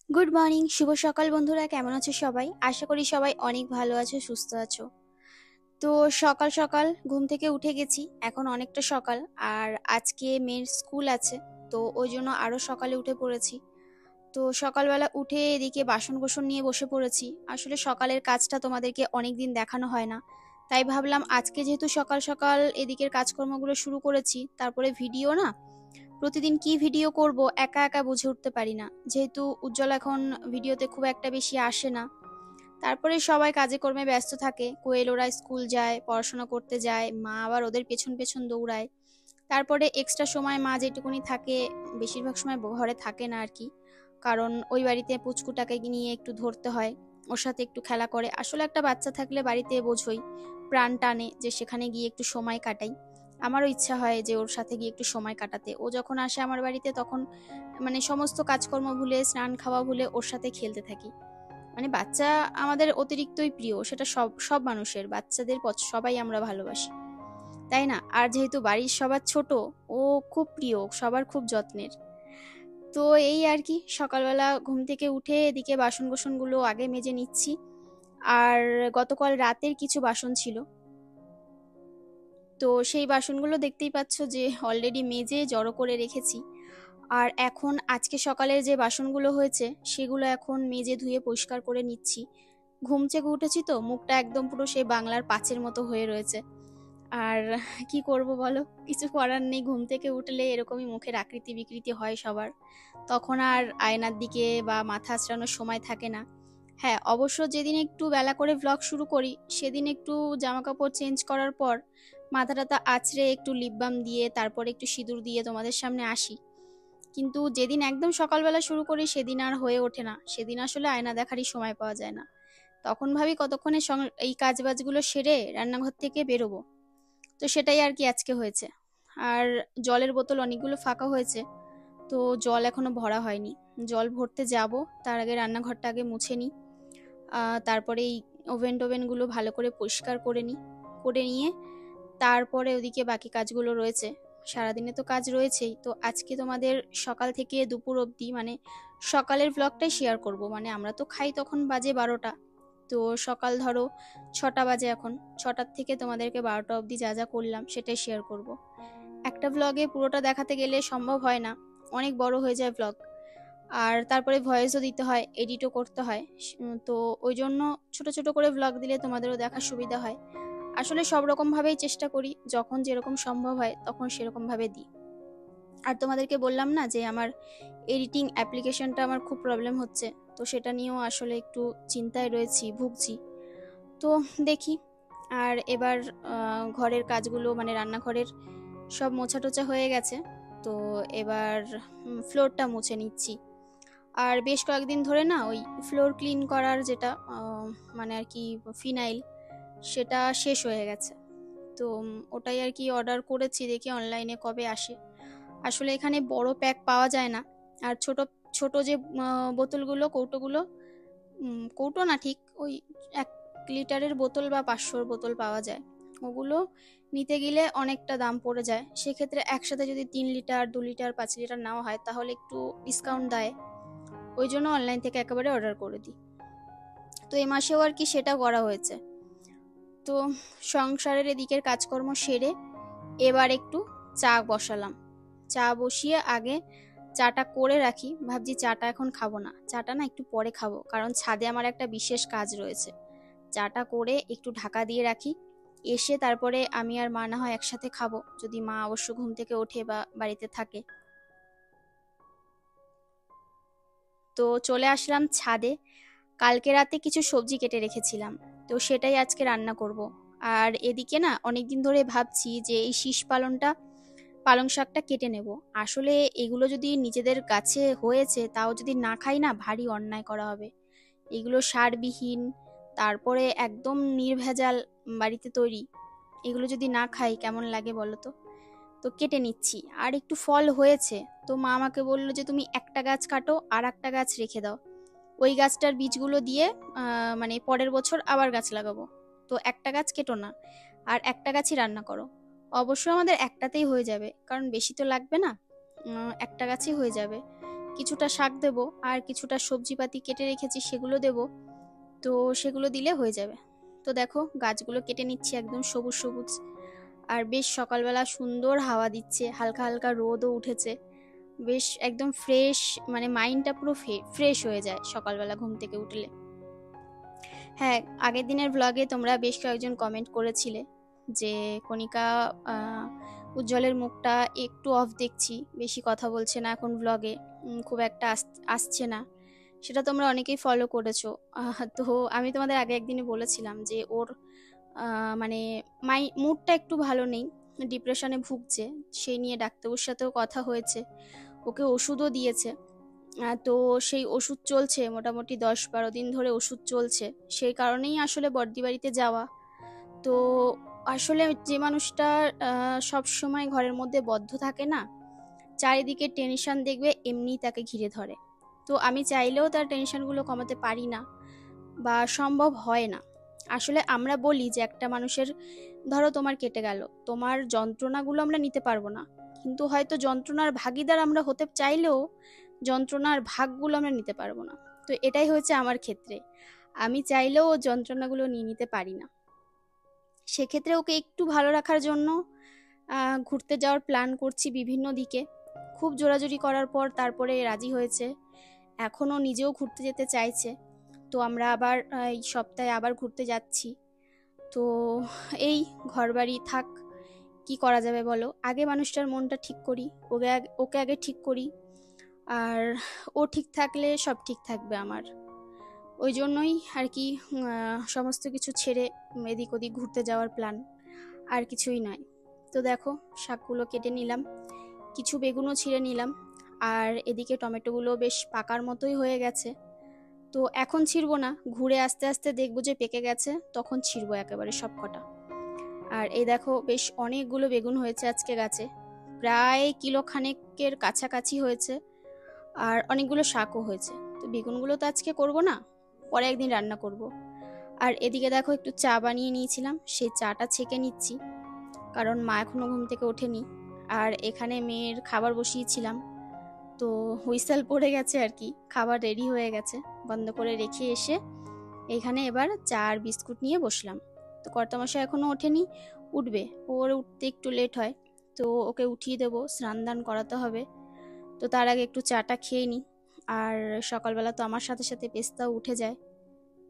Good morning, শুভ সকাল বন্ধুরা। কেমন আছো সবাই? আশা করি সবাই অনেক ভালো আছো, সুস্থ আছো। তো সকাল সকাল ঘুম থেকে উঠে গেছি, এখন অনেকটা সকাল। আর আজকে মেয়ের স্কুল আছে, তো ওই জন্য আরো সকালে উঠে পড়েছি। তো সকালবেলা উঠে এদিকে বাসন কোসন নিয়ে বসে পড়েছি। আসলে সকালের কাজটা তোমাদেরকে অনেকদিন দেখানো হয় না, তাই ভাবলাম আজকে যেহেতু সকাল সকাল এদিকের কাজকর্মগুলো শুরু করেছি, তারপরে ভিডিও না, প্রতিদিন কি ভিডিও করব একা একা বুঝে উঠতে পারি না। যেহেতু উজ্জ্বল এখন ভিডিওতে খুব একটা বেশি আসে না, তারপরে সবাই কাজে কর্মে ব্যস্ত থাকে। কোয়েল ওরা স্কুল যায়, পড়াশোনা করতে যায়, মা আবার ওদের পেছন পেছন দৌড়ায়। তারপরে এক্সট্রা সময় মা যেটুকুনি থাকে, বেশিরভাগ সময় ঘরে থাকে না আর কি। কারণ ওই বাড়িতে পুচকুটাকে নিয়ে একটু ধরতে হয়, ওর সাথে একটু খেলা করে। আসলে একটা বাচ্চা থাকলে বাড়িতে বোঝোই, প্রাণ টানে যে সেখানে গিয়ে একটু সময় কাটাই। আমারও ইচ্ছা হয় যে ওর সাথে গিয়ে একটু সময় কাটাতে। ও যখন আসে আমার বাড়িতে তখন মানে সমস্ত কাজকর্ম ভুলে, স্নান খাওয়া ভুলে ওর সাথে খেলতে থাকি। মানে বাচ্চা আমাদের অতিরিক্তই প্রিয়, সেটা সব সব মানুষের, বাচ্চাদের সবাই আমরা ভালোবাসি, তাই না? আর যেহেতু বাড়ির সবার ছোট, ও খুব প্রিয়, সবার খুব যত্নের। তো এই আর কি, সকালবেলা ঘুম থেকে উঠে এদিকে বাসন কোসনগুলো আগে মেজে নিচ্ছি। আর গতকাল রাতের কিছু বাসন ছিল, তো সেই বাসনগুলো দেখতেই পাচ্ছ যে অলরেডি মেজে জড়ো করে রেখেছি। আর এখন আজকে সকালের যে বাসনগুলো হয়েছে সেগুলো এখন মেজে ধুয়ে পরিষ্কার করে নিচ্ছি। ঘুম থেকে উঠেছি তো মুখটা একদম পুরো সেই বাংলার পাঁচের মতো হয়ে রয়েছে। আর কি করব বলো, কিছু করার নেই, ঘুম থেকে উঠলে এরকমই মুখের আকৃতি বিকৃতি হয় সবার। তখন আর আয়নার দিকে বা মাথা আঁচড়ানোর সময় থাকে না। হ্যাঁ, অবশ্য যেদিন একটু বেলা করে ভ্লগ শুরু করি সেদিন একটু জামা কাপড় চেঞ্জ করার পর মাথা টাথা আঁচড়ে একটু লিপ বাম দিয়ে তারপরে একটু সিঁদুর দিয়ে তোমাদের সামনে আসি। কিন্তু যেদিন একদম সকালবেলা শুরু করি সেদিন আর হয়ে ওঠে না, সেদিন আসলে আয়না দেখারই সময় পাওয়া যায় না। তখন ভাবি কতক্ষণে এই কাজ বাজগুলো সেরে রান্নাঘর থেকে বেরোবো। তো সেটাই আর কি আজকে হয়েছে। আর জলের বোতল অনেকগুলো ফাঁকা হয়েছে, তো জল এখনো ভরা হয়নি। জল ভরতে যাব, তার আগে রান্নাঘরটা আগে মুছে নিই। তারপরে এই ওভেন টোভেনগুলো ভালো করে পরিষ্কার করে নিই, করে নিয়ে তারপরে ওদিকে বাকি কাজগুলো রয়েছে। সারাদিনে তো কাজ রয়েছেই, তো আজকে তোমাদের সকাল থেকে দুপুর অবধি মানে সকালের ব্লগটাই শেয়ার করব। মানে আমরা তো খাই তখন বাজে 12টা, তো সকাল ধরো 6টা বাজে এখন। 6টার থেকে তোমাদেরকে 12টা অবধি যা যা করলাম সেটাই শেয়ার করব। একটা ব্লগে পুরোটা দেখাতে গেলে সম্ভব হয় না, অনেক বড় হয়ে যায় ব্লগ। আর তারপরে ভয়েসও দিতে হয়, এডিটও করতে হয়। তো ওই জন্য ছোট ছোট করে ব্লগ দিলে তোমাদেরও দেখার সুবিধা হয়। আসলে সব রকম ভাবেই চেষ্টা করি, যখন যেরকম সম্ভব হয় তখন সেরকম ভাবে দিই। আর তোমাদেরকে বললাম না যে আমার এডিটিং অ্যাপ্লিকেশনটা আমার খুব প্রবলেম হচ্ছে, তো সেটা নিয়েও আসলে একটু চিন্তায় রয়েছি, ভুগছি। তো দেখি। আর এবার ঘরের কাজগুলো মানে রান্নাঘরের সব মোছা টোছা হয়ে গেছে, তো এবার ফ্লোরটা মুছে নিচ্ছি। আর বেশ কয়েকদিন ধরে না ওই ফ্লোর ক্লিন করার যেটা মানে আর কি ফিনাইল, সেটা শেষ হয়ে গেছে। তো ওটাই আর কি অর্ডার করেছি, দেখি অনলাইনে কবে আসে। আসলে এখানে বড় প্যাক পাওয়া যায় না, আর ছোট ছোট যে বোতলগুলো, কৌটোগুলো, কৌটো না ঠিক ওই 1 লিটারের বোতল বা 500-র বোতল পাওয়া যায়। ওগুলো নিতে গেলে অনেকটা দাম পড়ে যায়, সেক্ষেত্রে একসাথে যদি 3 লিটার, 2 লিটার, 5 লিটার নেওয়া হয় তাহলে একটু ডিসকাউন্ট দেয়। ওই জন্য অনলাইন থেকে একেবারে অর্ডার করে দিই। তো এই মাসেও আর কি সেটা করা হয়েছে। তো সংসারের এদিকের কাজকর্ম সেরে এবার একটু চা বসালাম। চা বসিয়ে আগে চাটা করে রাখি, ভাবছি চাটা এখন খাবো না, চাটা না একটু পরে খাবো, কারণ ছাদে আমার একটা বিশেষ কাজ রয়েছে। চাটা করে একটু ঢাকা দিয়ে রাখি, এসে তারপরে আমি আর মা না হয় একসাথে খাবো, যদি মা অবশ্য ঘুম থেকে ওঠে বা বাড়িতে থাকে। তো চলে আসলাম ছাদে। কালকে রাতে কিছু সবজি কেটে রেখেছিলাম, তো সেটাই আজকে রান্না করব। আর এদিকে না অনেকদিন ধরে ভাবছি যে এই শীষ পালং শাকটা কেটে নেব। আসলে এগুলো যদি নিজেদের গাছে হয়েছে তাও যদি না খাই না, ভারী অন্যায় করা হবে। এগুলো সারবিহীন, তারপরে একদম নির্ভেজাল, বাড়িতে তৈরি। এগুলো যদি না খাই কেমন লাগে বলো তো। তো কেটে নিচ্ছি, আর একটু ফল হয়েছে। তো মা আমাকে বললো যে তুমি একটা গাছ কাটো আর একটা গাছ রেখে দাও, ওই গাছটার বীজগুলো দিয়ে মানে পরের বছর আবার গাছ লাগাবো। তো একটা গাছ কেটো না, আর একটা গাছই রান্না করো। অবশ্য আমাদের একটাতেই হয়ে যাবে, কারণ বেশি তো লাগবে না, একটা গাছই হয়ে যাবে। কিছুটা শাক দেবো আর কিছুটা সবজিপাতি কেটে রেখেছি সেগুলো দেবো। তো সেগুলো দিলে হয়ে যাবে। তো দেখো গাছগুলো কেটে নিচ্ছি, একদম সবুজ সবুজ। আর বেশ সকালবেলা সুন্দর হাওয়া দিচ্ছে, হালকা হালকা রোদও উঠেছে। বেশ একদম ফ্রেশ, মানে মাইন্ডটা পুরো ফ্রেশ হয়ে যায় সকালবেলা ঘুম থেকে উঠলে। হ্যাঁ, আগের দিনের ভ্লগে তোমরা বেশ কয়েকজন কমেন্ট করেছিলে যে কণিকা, উজ্জ্বলের মুখটা একটু অফ দেখছি, বেশি কথা বলছে না এখন ভ্লগে, খুব একটা আসছে না। সেটা তোমরা অনেকেই ফলো করেছো। তো আমি তোমাদের আগে একদিনে বলেছিলাম যে ওর মানে মুডটা একটু ভালো নেই, ডিপ্রেশনে ভুগছে। সেই নিয়ে ডাক্তারবাবুর সাথেও কথা হয়েছে, ওকে ওষুধও দিয়েছে। তো সেই ওষুধ চলছে মোটামুটি 10-12 দিন ধরে ওষুধ চলছে। সেই কারণেই আসলে বর্দি বাড়িতে যাওয়া। তো আসলে যে মানুষটা সব সময় ঘরের মধ্যে বদ্ধ থাকে না, চারিদিকে টেনশন দেখবে এমনিই তাকে ঘিরে ধরে। তো আমি চাইলেও তার টেনশনগুলো কমাতে পারি না বা সম্ভব হয় না। আসলে আমরা বলি যে একটা মানুষের, ধরো তোমার কেটে গেল, তোমার যন্ত্রণাগুলো আমরা নিতে পারবো না, কিন্তু হয়তো যন্ত্রণার ভাগিদার আমরা হতে চাইলেও যন্ত্রণার ভাগগুলো আমরা নিতে পারবো না। তো এটাই হয়েছে আমার ক্ষেত্রে, আমি চাইলেও যন্ত্রণাগুলো নিয়ে নিতে পারি না। সেক্ষেত্রে ওকে একটু ভালো রাখার জন্য ঘুরতে যাওয়ার প্ল্যান করছি বিভিন্ন দিকে। খুব জোরাজুরি করার পর তারপরে রাজি হয়েছে, এখনও নিজেও ঘুরতে যেতে চাইছে। তো আমরা আবার এই সপ্তাহে আবার ঘুরতে যাচ্ছি। তো এই ঘরবাড়ি থাক, কি করা যাবে বলো, আগে মানুষটার মনটা ঠিক করি, ওকে আগে ঠিক করি, আর ও ঠিক থাকলে সব ঠিক থাকবে আমার। ওই জন্যই আর কি সমস্ত কিছু ছেড়ে এদিক ওদিক ঘুরতে যাওয়ার প্ল্যান, আর কিছুই নয়। তো দেখো শাকগুলো কেটে নিলাম, কিছু বেগুনও ছিঁড়ে নিলাম, আর এদিকে টমেটোগুলো বেশ পাকার মতোই হয়ে গেছে। তো এখন ছিঁড়বো না, ঘুরে আস্তে আস্তে দেখবো যে পেকে গেছে, তখন ছিঁড়বো একেবারে সব কটা। আর এই দেখো বেশ অনেকগুলো বেগুন হয়েছে আজকে গাছে, প্রায় কিলো খানেকের কাছাকাছি হয়েছে। আর অনেকগুলো শাকও হয়েছে। তো বেগুনগুলো তো আজকে করব না, পরে একদিন রান্না করব। আর এদিকে দেখো একটু চা বানিয়ে নিয়েছিলাম, সেই চাটা ছেঁকে নিচ্ছি, কারণ মা এখনো ঘুম থেকে ওঠেনি। আর এখানে মেয়ের খাবার বসিয়েছিলাম, তো হুইসেল পড়ে গেছে আর কি, খাবার রেডি হয়ে গেছে, বন্ধ করে রেখে এসে এখানে এবার চা আর বিস্কুট নিয়ে বসলাম। তো কর্তামশাই এখনো ওঠেনি, উঠবে, ওর উঠতে একটু লেট হয়। তো ওকে উঠিয়ে দেবো, স্নান দান করাতে হবে। তো তার আগে একটু চাটা খেয়ে নিই। আর সকালবেলা তো আমার সাথে সাথে পেস্তাও উঠে যায়,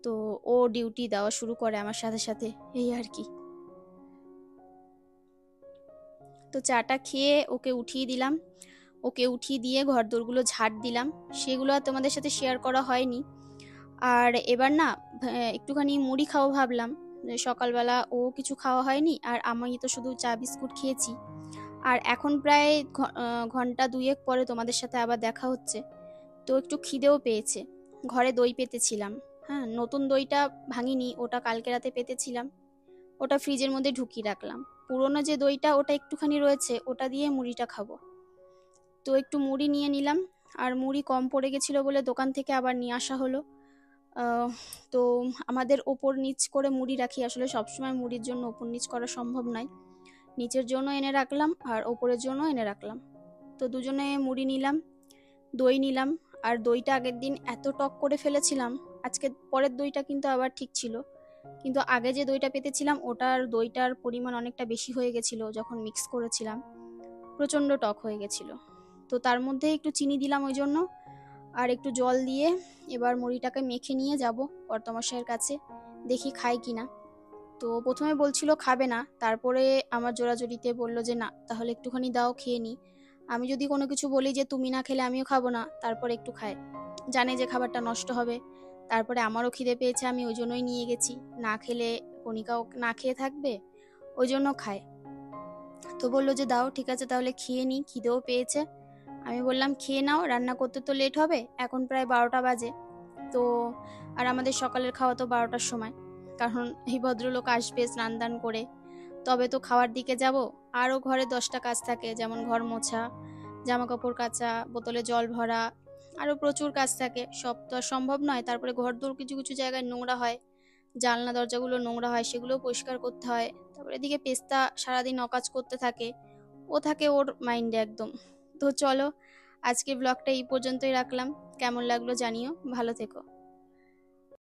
তো ও ডিউটি দেওয়া শুরু করে আমার সাথে সাথে, এই আর কি। তো চাটা খেয়ে ওকে উঠিয়ে দিলাম, ওকে উঠিয়ে দিয়ে ঘর দোরগুলো ঝাড় দিলাম, সেগুলো আর তোমাদের সাথে শেয়ার করা হয়নি। আর এবার না একটুখানি মুড়ি খাওয়া ভাবলাম, সকালবেলা ও কিছু খাওয়া হয়নি, আর আমি তো শুধু চা বিস্কুট খেয়েছি। আর এখন প্রায় ঘন্টা দুয়েক পরে তোমাদের সাথে আবার দেখা হচ্ছে, তো একটু খিদেও পেয়েছে। ঘরে দই পেতেছিলাম, হ্যাঁ, নতুন দইটা ভাঙিনি, ওটা কালকে রাতে পেতেছিলাম, ওটা ফ্রিজের মধ্যে ঢুকিয়ে রাখলাম। পুরনো যে দইটা ওটা একটুখানি রয়েছে, ওটা দিয়ে মুড়িটা খাবো। তো একটু মুড়ি নিয়ে নিলাম, আর মুড়ি কম পড়ে গেছিলো বলে দোকান থেকে আবার নিয়ে আসা হলো। তো আমাদের ওপর নিচ করে মুড়ি রাখি, আসলে সবসময় মুড়ির জন্য ওপর নিচ করা সম্ভব নয়, নিচের জন্য এনে রাখলাম আর ওপরের জন্য এনে রাখলাম। তো দুজনে মুড়ি নিলাম, দই নিলাম। আর দইটা আগের দিন এত টক করে ফেলেছিলাম, আজকে পরের দইটা কিন্তু আবার ঠিক ছিল, কিন্তু আগে যে দইটা পেতেছিলাম ওটার দইটার পরিমাণ অনেকটা বেশি হয়ে গেছিলো, যখন মিক্স করেছিলাম প্রচণ্ড টক হয়ে গেছিলো। তো তার মধ্যে একটু চিনি দিলাম ওই জন্য, আর একটু জল দিয়ে এবার মুড়িটাকে মেখে নিয়ে যাব কর্তামশাইয়ের কাছে, দেখি খায় কিনা। তো প্রথমে বলছিল খাবে না, তারপরে আমার জোরাজোরিতে বললো যে না তাহলে একটুখানি দাও, খেয়ে নি। আমি যদি কোনো কিছু বলি যে তুমি না খেলে আমিও খাবো না, তারপরে একটু খায়, জানে যে খাবারটা নষ্ট হবে। তারপরে আমারও খিদে পেয়েছে, আমি ওই জন্যই নিয়ে গেছি, না খেলে কণিকাও না খেয়ে থাকবে, ওই জন্য খায়। তো বললো যে দাও, ঠিক আছে তাহলে খেয়ে নি, খিদেও পেয়েছে। আমি বললাম খেয়ে নাও, রান্না করতে তো লেট হবে, এখন প্রায় 12টা বাজে। তো আর আমাদের সকালের খাওয়া তো 12টার সময়, কারণ এই ভদ্রলোক আসবে স্নান দান করে, তবে তো খাওয়ার দিকে যাব। আরও ঘরে 10টা কাজ থাকে, যেমন ঘর মোছা, জামা কাপড় কাচা, বোতলে জল ভরা, আরও প্রচুর কাজ থাকে, সব তো আর সম্ভব নয়। তারপরে ঘর দোর কিছু কিছু জায়গায় নোংরা হয়, জানলা দরজাগুলো নোংরা হয়, সেগুলোও পরিষ্কার করতে হয়। তারপরে এদিকে পেস্তা সারাদিন অকাজ করতে থাকে, ও থাকে ওর মাইন্ডে একদম। তো চলো আজকের ব্লগটা এই পর্যন্তই রাখলাম। কেমন লাগলো জানিও। ভালো থেকো।